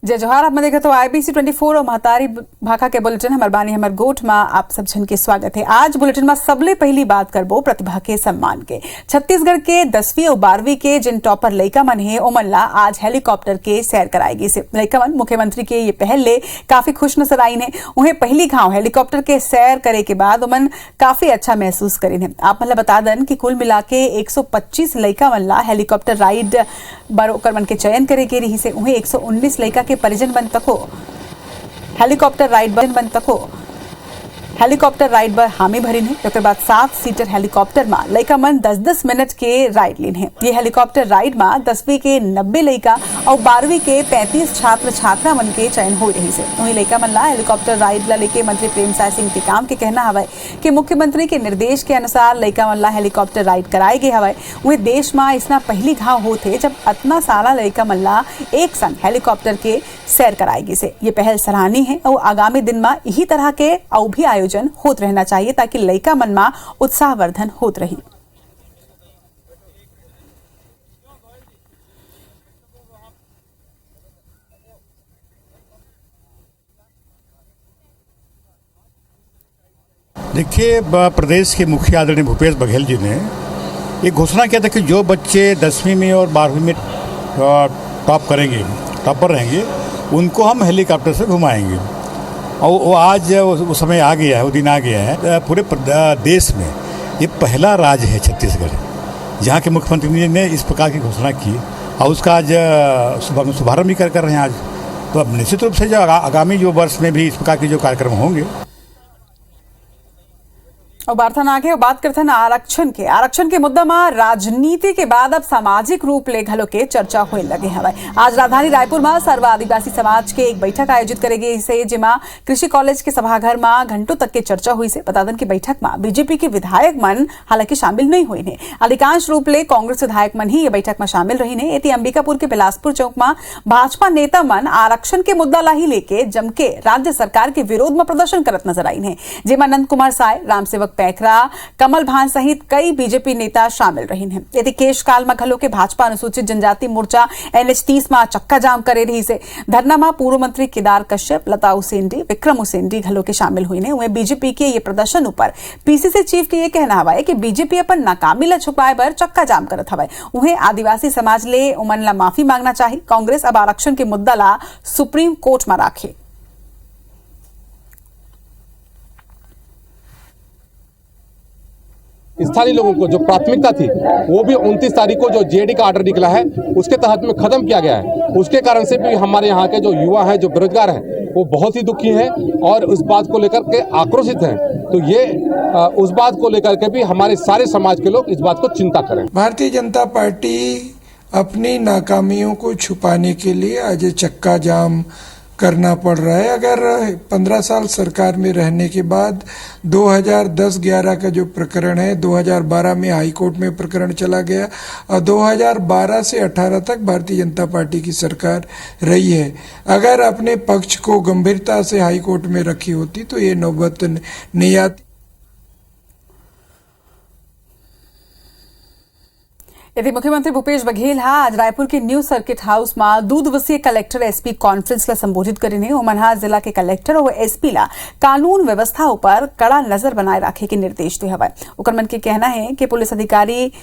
जय जोहार। आप देखे तो IBC 24 और महतारी भाखा के बुलेटिन हमार बानी हमार गोठ में आप सब जन के स्वागत है। आज बुलेटिन में सबले पहली बात करबो प्रतिभा के सम्मान के। छत्तीसगढ़ के 10वीं और 12वीं के जिन टॉपर लइका मन है ओमन ला आज हेलीकॉप्टर के सैर कराएगी से लइका मन मुख्यमंत्री के ये पहल ले काफी खुश नजर आई है। उन्हें पहली घाव हेलीकॉप्टर के सैर करे के बाद ओमन काफी अच्छा महसूस करीन है। आप मतलब बता दन कि कुल मिला के 125 लइका मन ला हेलीकॉप्टर राइड बरोकर मन के चयन करे के रही से उन्हें 119 लइका के परिजन बन तको हेलीकॉप्टर राइड पर हामी भरीन है। एक बाद 7 सीटर हेलीकॉप्टर में लइका मन 10-10 मिनट के राइड लीन है। ये हेलीकॉप्टर राइड में 10वीं के 90 लइका और 12वीं के 35 छात्र छात्रा मन के चयन हो रही से। वही लइका मन ला हेलीकॉप्टर राइड ला लेके मंत्री प्रेमसाय सिंह टेकाम के कहना हवा कि मुख्यमंत्री के निर्देश के अनुसार लइका मन ला हेलीकॉप्टर राइड कराए गए हवा। वही देश में इसना पहली घाव होते जब अतना सारा लइका मन ला एक संग हेलीकॉप्टर के सैर कराएगी से। ये पहल सराहनीय है और आगामी दिन में यही तरह के और भी आयोजन होत रहना चाहिए ताकि लइका मन में उत्साहवर्धन होत रही। देखिए, प्रदेश के मुखिया आदरणीय भूपेश बघेल जी ने एक घोषणा किया था कि जो बच्चे 10वीं में और 12वीं में टॉपर रहेंगे उनको हम हेलीकॉप्टर से घुमाएंगे। और वो आज वो समय आ गया है, वो दिन आ गया है। पूरे देश में ये पहला राज्य है छत्तीसगढ़ जहाँ के मुख्यमंत्री जी ने इस प्रकार की घोषणा की और उसका आज शुभारंभ भी कर रहे हैं आज। तो अब निश्चित रूप से जो आगामी जो वर्ष में भी इस प्रकार के जो कार्यक्रम होंगे। और बार्थन आगे और बात करते हैं आरक्षण के मुद्दा में राजनीति के बाद अब सामाजिक रूप ले घलो के चर्चा होने लगे हवा। आज राजधानी रायपुर में सर्व आदिवासी समाज के एक बैठक आयोजित करेगी इसे जिमा कृषि कॉलेज के सभाघर में घंटों तक के चर्चा हुई से। बता दें कि बैठक में बीजेपी के विधायक मन हालांकि शामिल नहीं हुए हैं। अधिकांश रूप ले कांग्रेस विधायक मन ही ये बैठक में शामिल रही ने। एती अंबिकापुर के बिलासपुर चौक में भाजपा नेता मन आरक्षण के मुद्दा ला ही लेके जमके राज्य सरकार के विरोध में प्रदर्शन करत नजर आई है। जेमा नंद कुमार साय, रामसेवक पैखरा, कमल भान सहित कई बीजेपी नेता शामिल रही हैं। यदि केशकाल में घलो के भाजपा अनुसूचित जनजाति मोर्चा NH30 में चक्का जाम करे रही से। धरना में पूर्व मंत्री केदार कश्यप, लता उसेंडी, विक्रम उसेंडी घलो के शामिल हुई ने। वहीं बीजेपी के ये प्रदर्शन ऊपर PCC चीफ के ये कहना हवा है कि बीजेपी अपन नाकामी ला छुपाए बर चक्का जाम करत हवा। उन्हें आदिवासी समाज ले उमन ला माफी मांगना चाहिए। कांग्रेस अब आरक्षण के मुद्दा ला सुप्रीम कोर्ट में राखे। स्थानीय लोगों को जो प्राथमिकता थी वो भी 29 तारीख को जो JD का ऑर्डर निकला है उसके तहत में खत्म किया गया है। उसके कारण से भी हमारे यहाँ के जो युवा हैं, जो बेरोजगार हैं, वो बहुत ही दुखी हैं और उस बात को लेकर के आक्रोशित हैं। तो ये उस बात को लेकर के भी हमारे सारे समाज के लोग इस बात को चिंता करें। भारतीय जनता पार्टी अपनी नाकामियों को छुपाने के लिए आज चक्का जाम करना पड़ रहा है। अगर 15 साल सरकार में रहने के बाद 2010-11 का जो प्रकरण है, 2012 में हाई कोर्ट में प्रकरण चला गया और 2012 से 18 तक भारतीय जनता पार्टी की सरकार रही है। अगर अपने पक्ष को गंभीरता से हाई कोर्ट में रखी होती तो ये नौबत नहीं आती। यदि मुख्यमंत्री भूपेश बघेल आज रायपुर के न्यू सर्किट हाउस में 2 दिवसीय कलेक्टर SP कॉन्फ्रेंस ला संबोधित करेंगे। ओमनहा जिला के कलेक्टर और SP ला कानून व्यवस्था पर कड़ा नजर बनाए रखे के निर्देश दे हवा। ओकर मन के कहना है कि पुलिस अधिकारी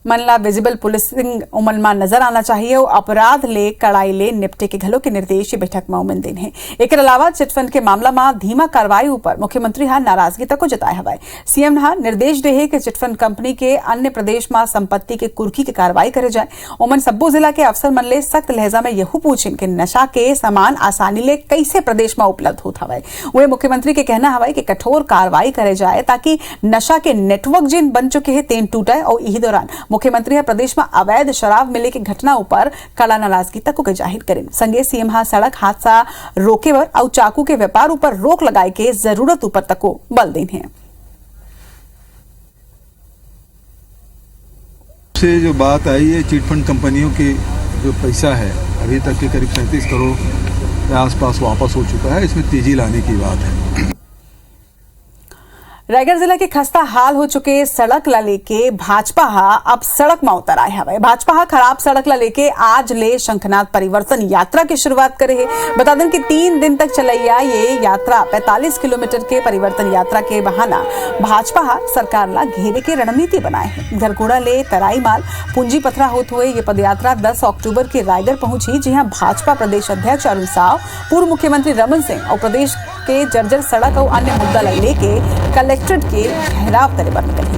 मन ला विजिबल पुलिसिंग उमन में नजर आना चाहिए और अपराध ले कड़ाई ले निपटे के घलो के निर्देश बैठक में उमन दिन है। एक अलावा चिटफंड के मामला में धीमा कार्रवाई पर मुख्यमंत्री हा नाराजगी तक जताए हवा। CM हा निर्देश दे है कि चिटफंड कंपनी के अन्य प्रदेश में संपत्ति के कुर्की की कार्रवाई करे जाए। उमन सब्बो जिला के अफसर मन ले सख्त लहजा में यहू पूछें कि नशा के सामान आसानी ले कैसे प्रदेश में उपलब्ध होता हवा। वह मुख्यमंत्री के कहना हवा कि कठोर कार्रवाई करे जाए ताकि नशा के नेटवर्क जिन बन चुके हैं तेन टूटे। और यही दौरान मुख्यमंत्री प्रदेश में अवैध शराब मिले की घटना ऊपर कड़ा नाराजगी तक के जाहिर करें। संगे CM हा सड़क हादसा रोके वर और चाकू के व्यापार ऊपर रोक लगाए के जरूरत ऊपर तक को बल दें है। से जो बात आई है चिटफंड कंपनियों की जो पैसा है अभी तक के करीब 37 करोड़ के आसपास वापस हो चुका है। इसमें तेजी लाने की बात है। रायगढ़ जिला के खस्ता हाल हो चुके सड़क ला लेके भाजपा अब सड़क में उतर आए हवे। भाजपा खराब सड़क ला लेके आज ले शंखनाद परिवर्तन यात्रा की शुरुआत करे है। बता दें कि 3 दिन तक चलैया ये यात्रा 45 किलोमीटर के परिवर्तन यात्रा के बहाना भाजपा सरकार ला घेरे के रणनीति बनाए है। घरघोड़ा ले तराई माल पूंजी पथरा होते हुए ये पदयात्रा 10 अक्टूबर के रायगढ़ पहुंची, जहां भाजपा प्रदेश अध्यक्ष अरुण साव, पूर्व मुख्यमंत्री रमन सिंह और प्रदेश के जर्जर सड़क और अन्य मुद्दा ला लेके कलेक्ट्रेट के घेराव करे बंद करी।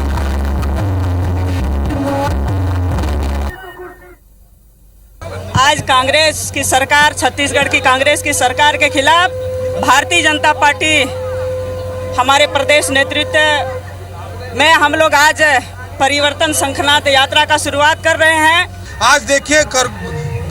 आज कांग्रेस की सरकार, छत्तीसगढ़ की कांग्रेस की सरकार के खिलाफ भारतीय जनता पार्टी हमारे प्रदेश नेतृत्व में हम लोग आज परिवर्तन शंखनाद यात्रा का शुरुआत कर रहे हैं। आज देखिए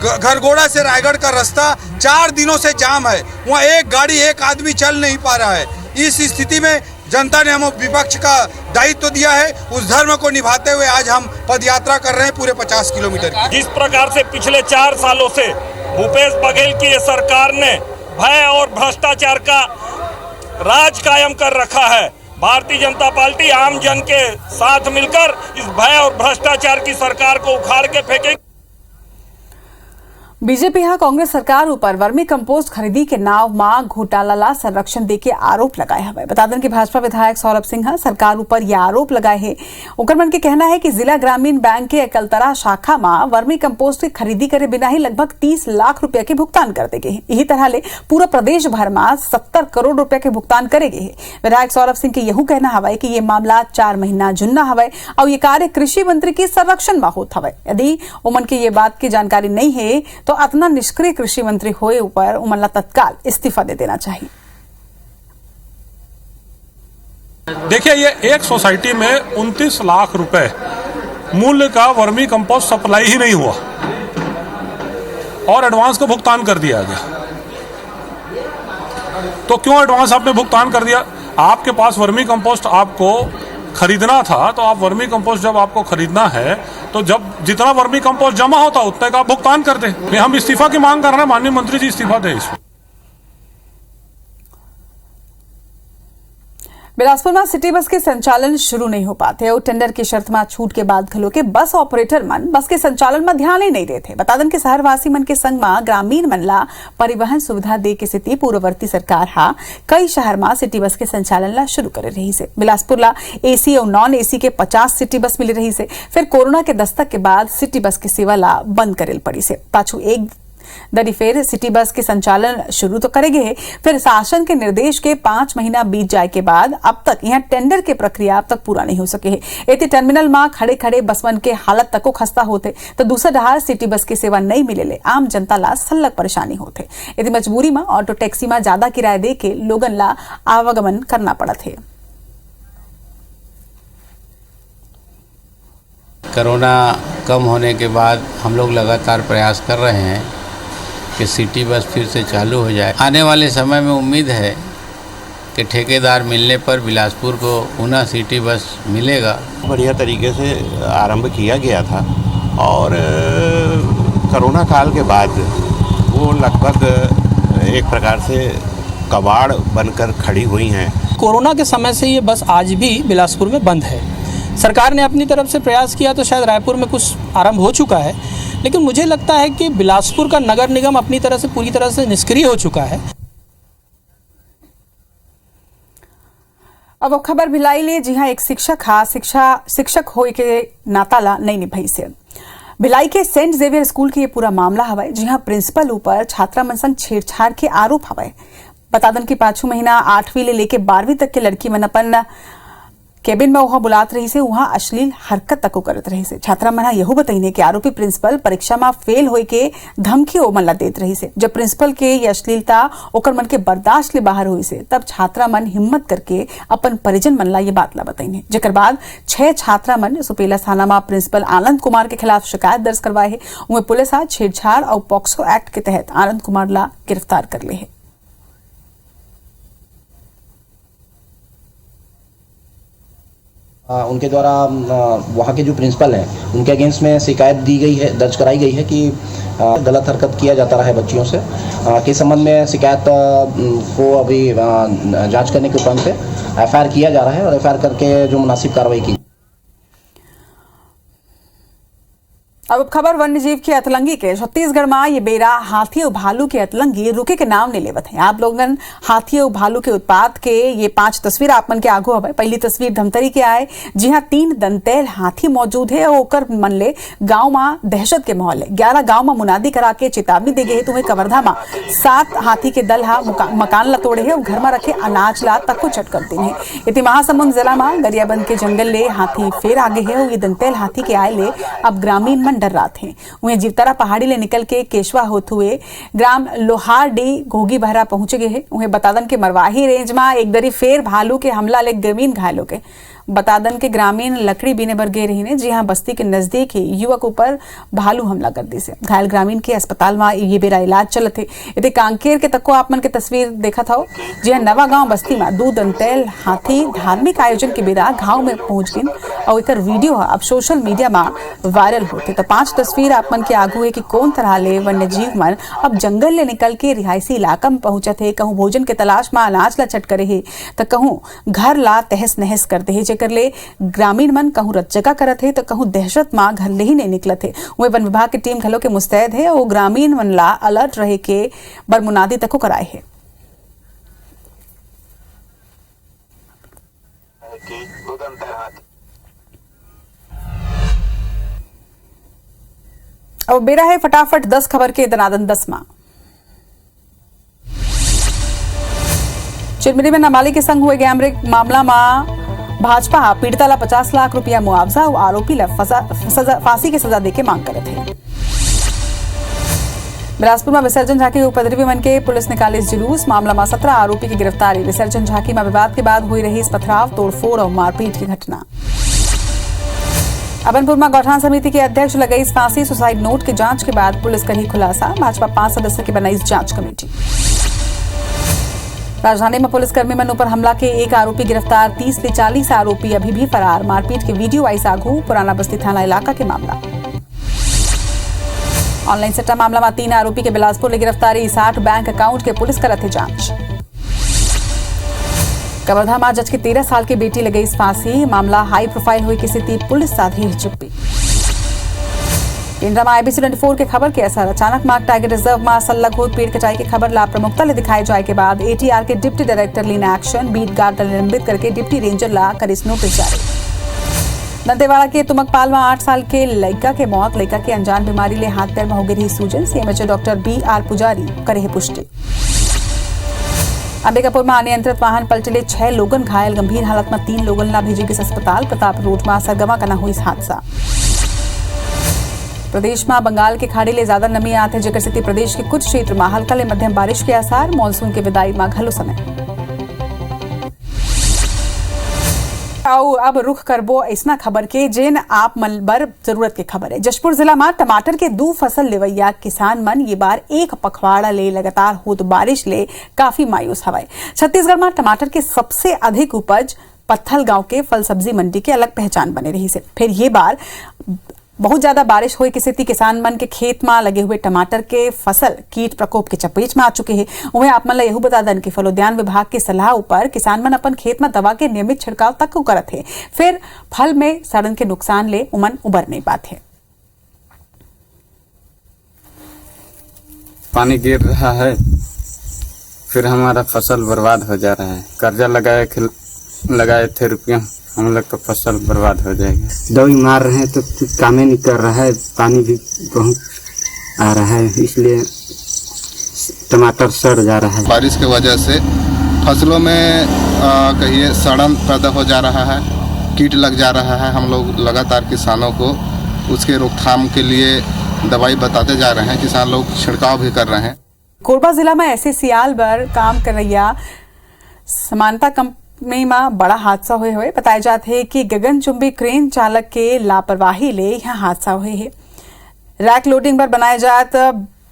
घरघोड़ा से रायगढ़ का रास्ता 4 दिनों से जाम है, वहाँ एक गाड़ी एक आदमी चल नहीं पा रहा है। इस स्थिति में जनता ने हमें विपक्ष का दायित्व दिया है, उस धर्म को निभाते हुए आज हम पद यात्रा कर रहे हैं पूरे 50 किलोमीटर की। जिस प्रकार से पिछले 4 सालों से भूपेश बघेल की ये सरकार ने भय और भ्रष्टाचार का राज कायम कर रखा है, भारतीय जनता पार्टी आम जन के साथ मिलकर इस भय और भ्रष्टाचार की सरकार को उखाड़ के फेंकेगी। बीजेपी कांग्रेस सरकार ऊपर वर्मी कंपोस्ट खरीदी के नाव में घोटाला ला संरक्षण दे के आरोप लगाए हवे। बता दें कि भाजपा विधायक सौरभ सिंह सरकार ऊपर यह आरोप लगाए है। उनकर मन के कहना है कि जिला ग्रामीण बैंक के एकलतरा शाखा में वर्मी कंपोस्ट की खरीदी करे बिना ही लगभग 30 लाख रुपया के भुगतान कर देगे। यही तरह ले पूरा प्रदेश भर में 70 करोड़ रुपया के भुगतान करेगे। विधायक सौरभ सिंह के यहू कहना हवा कि ये मामला 4 महीना जुन्ना हवा और ये कार्य कृषि मंत्री के संरक्षण में होत हवा। यदि उमन के ये बात की जानकारी नहीं है तो अपना निष्क्रिय कृषि मंत्री होए ऊपर उमन तत्काल इस्तीफा दे देना चाहिए। देखिए, ये एक सोसाइटी में 29 लाख रुपए मूल्य का वर्मी कंपोस्ट सप्लाई ही नहीं हुआ और एडवांस का भुगतान कर दिया गया। तो क्यों एडवांस आपने भुगतान कर दिया? आपके पास वर्मी कंपोस्ट आपको खरीदना था, तो आप वर्मी कंपोस्ट जब आपको खरीदना है तो जब जितना वर्मी कंपोस्ट जमा होता उतने का आप भुगतान कर दें। हम इस्तीफा की मांग कर रहे हैं, माननीय मंत्री जी इस्तीफा दें इसमें। बिलासपुर में सिटी बस के संचालन शुरू नहीं हो पाते और टेंडर की शर्त में छूट के बाद खलो के बस ऑपरेटर मन बस के संचालन में ध्यान ही नहीं देते। बता दें कि शहरवासी मन के संग में ग्रामीण मन ला परिवहन सुविधा दे के स्थिति पूर्ववर्ती सरकार कई शहर में सिटी बस के संचालन ला शुरू करे रही से। बिलासपुर ला एसी और नॉन एसी के 50 सिटी बस मिली रही से। फिर कोरोना के दस्तक के बाद सिटी बस की सेवा ला बंद करेल पड़ी से। पाछू एक दरी फिर सिटी बस के संचालन शुरू तो करेंगे। फिर शासन के निर्देश के 5 महीना बीत जाए के बाद अब तक यहाँ टेंडर के प्रक्रिया अब तक पूरा नहीं हो सके है। एते टर्मिनल में खड़े खड़े बसवन के हालत तक को खस्ता होते तो दूसरा डहार सिटी बस की सेवा नहीं मिले आम जनता ला सल्लक परेशानी होते। यदि मजबूरी में ऑटो टैक्सी में ज्यादा किराया दे के लोगन ला आवागमन करना पड़त है। कोरोना कम होने के बाद हम लोग लगातार प्रयास कर रहे हैं कि सिटी बस फिर से चालू हो जाए। आने वाले समय में उम्मीद है कि ठेकेदार मिलने पर बिलासपुर को पुनः सिटी बस मिलेगा। बढ़िया तरीके से आरंभ किया गया था और कोरोना काल के बाद वो लगभग एक प्रकार से कबाड़ बनकर खड़ी हुई हैं। कोरोना के समय से ये बस आज भी बिलासपुर में बंद है। सरकार ने अपनी तरफ से प्रयास किया तो शायद रायपुर में कुछ आरंभ हो चुका है, लेकिन मुझे लगता है कि बिलासपुर का नगर निगम अपनी तरह से पूरी तरह से निष्क्रिय हो चुका है। अब खबर भिलाई ले जी हाँ एक शिक्षक हो के नाताला नहीं निभाई से। भिलाई के सेंट जेवियर स्कूल के ये पूरा मामला हवाए, जी हाँ प्रिंसिपल ऊपर छात्रा मन संग छेड़छाड़ के आरोप हवाए। बता दें कि 5 महीना 8वीं ले लेके 12वीं तक के लड़की मन अपन केबिन में वहां बुलात रही से वहां अश्लील हरकत तक करत रही से। छात्रा मना यहू बताइने कि आरोपी प्रिंसिपल परीक्षा में फेल होए के धमकी मन ला देत रही से। जब प्रिंसिपल के ये अश्लीलता ओकर मन के बर्दाश्त ले बाहर हुई से तब छात्रा मन हिम्मत करके अपन परिजन मन ला ये बात ला बताइने। जेकर बाद 6 छात्रा मन सुपेला थाना में प्रिंसिपल आनंद कुमार के खिलाफ शिकायत दर्ज करवाए है। उन्हें पुलिस आज छेड़छाड़ और पॉक्सो एक्ट के तहत आनंद कुमार ला गिरफ्तार कर ले है। उनके द्वारा वहाँ के जो प्रिंसिपल हैं उनके अगेंस्ट में शिकायत दी गई है, दर्ज कराई गई है कि गलत हरकत किया जाता रहा है बच्चियों से के संबंध में शिकायत को अभी जांच करने के उपरांत एफआईआर किया जा रहा है और एफआईआर करके जो मुनासिब कार्रवाई की। अब खबर वन्यजीव की अतलंगी के। छत्तीसगढ़ में ये बेरा हाथी और भालू के अतलंगी रुके के नाम नहीं लेवत है। आप लोगन हाथी और भालू के उत्पात के ये 5 तस्वीर आप मन के आगू हवे। पहली तस्वीर धमतरी के आए, जी हाँ 3 दंतैल हाथी मौजूद है और ओकर मन ले गांव में दहशत के माहौल है। 11 गांव में मुनादी करा के चेतावनी दे गए है। तुम्हें कवर्धा में 7 हाथी के दल हा मकान ला तोड़े है और घर में रखे अनाज ला तक को चटकर दी है। इति महासमुंद जिला में गरियाबंद के जंगल ले हाथी फिर आगे है और ये दंतैल हाथी के आए ले अब ग्रामीण मन डर रात है। उन्हें जीवतारा पहाड़ी ले निकल के केशवा होते हुए ग्राम लोहारडी घोगी बहरा पहुंचे गए हैं। उन्हें बतादन के मरवाही रेंज में एक दरी फेर भालू के हमला ले ग्रामीण घायल हो गए। बतादन के ग्रामीण लकड़ी बीने बर गए रही ने, जी हाँ बस्ती के नजदीक ही युवक ऊपर भालू हमला कर दी से घायल ग्रामीण के अस्पताल में ये बेरा इलाज चलत है। इतने कांकेर के तक को आप मन के तस्वीर देखा था, जी हाँ नवा गांव बस्ती में 2 दंतैल हाथी धार्मिक आयोजन के बेरा गांव में पहुंच गए और एक वीडियो अब सोशल मीडिया में वायरल होते। तो 5 तस्वीर आप मन के आगू है कि कौन तरह ले वन्य जीव मन अब जंगल ले निकल के रिहायशी इलाका में पहुंचे थे। कहूं भोजन के तलाश में अनाज ला चट करे है तो कहूं घर ला तहस नहस करते है। जेकर ले ग्रामीण मन कहूं रत जगह करत है तो कहूं दहशत मां घर ले ही नहीं निकलत है। वह वन विभाग की टीम घलो के मुस्तैद है और ग्रामीण मन ला अलर्ट रहे के बरमुनादी तक कराए है। अब बेरा है फटाफट 10 खबर के दनादन 10 माह। चिरमिरी में नाबालिग के संग हुए गैमरेग मामला में भाजपा पीड़िता ला 50 लाख रुपया मुआवजा और आरोपी ला फांसी की सजा देके मांग करे थे। बिलासपुर में विसर्जन झांकी उपद्रवी मन के पुलिस निकाले जुलूस। मामला में 17 आरोपी की गिरफ्तारी। विसर्जन झांकी में विवाद के बाद हुई रही इस पथराव तोड़फोड़ और मारपीट की घटना। अबनपुर में गौठान समिति के अध्यक्ष लगाई फांसी। सुसाइड नोट की जांच के बाद पुलिस करी खुलासा। भाजपा 5 सदस्य की बनाई जांच कमेटी। राजधानी में पुलिसकर्मी मन पर हमला के 1 आरोपी गिरफ्तार। 30 से 40 आरोपी अभी भी फरार। मारपीट के वीडियो आई सागू। पुराना बस्ती थाना इलाका के मामला। ऑनलाइन सट्टा मामला में 3 आरोपी के बिलासपुर ले गिरफ्तारी। 60 बैंक अकाउंट के पुलिस करत है जांच। कवर्धा में जज की 13 साल की बेटी लगाई फांसी। मामला हाई प्रोफाइल हुई किसी थी पुलिस साधी चुप्पी। केंद्र में IBC 24 के खबर के असर। अचानक मार्ग टाइगर रिजर्व में सल्लाघोर पेड़ कटाई की खबर ला प्रमुखता ले दिखाए जाए के बाद ATR के डिप्टी डायरेक्टर लीन एक्शन। बीट गार्ड निलंबित करके डिप्टी रेंजर ला कर नोटिस जारी। दंतेवाड़ा के तुमकपाल में 8 साल के लड़का के मौत। लड़का के अनजान बीमारी ले हाथ पैर में हो गई सूजन। CMHO डॉक्टर BR पुजारी करे है पुष्टि। अंबिकापुर में अनियंत्रित वाहन पलटले 6 लोगन घायल। गंभीर हालत में 3 लोगन ला भेजे गए अस्पताल। प्रताप रोड में सरगमा का न हुई हादसा। प्रदेश में बंगाल के खाड़ी ले ज्यादा नमी आते जेकर स्थिति प्रदेश के कुछ क्षेत्र में हल्का ले मध्यम बारिश के आसार। मानसून के विदाई में घलो समय। आओ अब रुख करबो ऐसा खबर के जेन आप मन बर जरूरत के खबर है। जशपुर जिला में टमाटर के 2 फसल लेवैया किसान मन ये बार एक पखवाड़ा ले लगातार होत बारिश ले काफी मायूस हवाए। छत्तीसगढ़ में टमाटर के सबसे अधिक उपज पत्थल गांव के फल सब्जी मंडी के अलग पहचान बने रही से। फिर ये बार बहुत ज्यादा बारिश हुई किसी किसान मन के खेत में लगे हुए टमाटर के फसल कीट प्रकोप के चपेट में आ चुके हैं। वहीं आप मन यह बता दें कि फलोद्यान विभाग की सलाह ऊपर किसान मन अपन खेत में दवा के नियमित छिड़काव तक को करत है। फिर फल में सड़न के नुकसान ले उमन उबर नहीं पाते। पानी गिर रहा है, फिर हमारा फसल बर्बाद हो जा रहा है। कर्जा लगाए थे रुपया, हम लोग तो फसल बर्बाद हो जाएगी। दवाई मार रहे हैं तो काम ही नहीं कर रहा है। पानी भी बहुत आ रहा है, इसलिए टमाटर सड़ जा रहा है। बारिश की वजह से फसलों में कहिए सड़न पैदा हो जा रहा है, कीट लग जा रहा है। हम लोग लगातार किसानों को उसके रोकथाम के लिए दवाई बताते जा रहे हैं। किसान लोग छिड़काव भी कर रहे हैं। कोरबा जिला में ऐसे सियाल बर काम कर रही समानता कंपनी में बड़ा हादसा हुए बताया जाते है कि गगनचुंबी क्रेन चालक के लापरवाही ले यह हादसा हुए है। रैक लोडिंग पर बनाए जात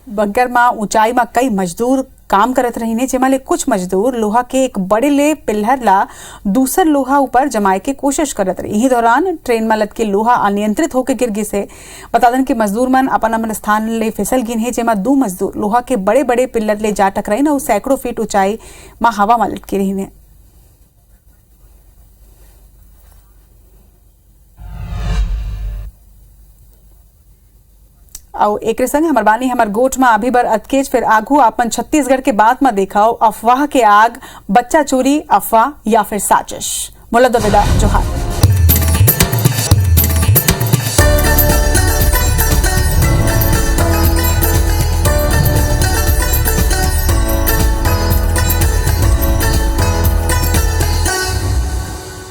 बंकर में ऊंचाई में कई मजदूर काम करत रही ने, जेमा ले कुछ मजदूर लोहा के एक बड़े ले पिल्लर ला दूसर लोहा ऊपर जमाए के कोशिश करत रही। इही दौरान ट्रेन में लद के लोहा अनियंत्रित होकर गिर गिसे है। बता दें कि मजदूर मन अपन स्थान ले फिसल गिन है, जेमा 2 मजदूर लोहा के बड़े बड़े पिल्लर ले जा टकराई न, सैकड़ों फीट ऊंचाई में हवा में लटकी रही ने। और एक संग हमार बानी हमार गोठ में अभी बर अतकेज फिर आगू अपन छत्तीसगढ़ के बात में देखाओ अफवाह के आग, बच्चा चोरी अफवाह या फिर साजिश। मोला दो विदा जोहार।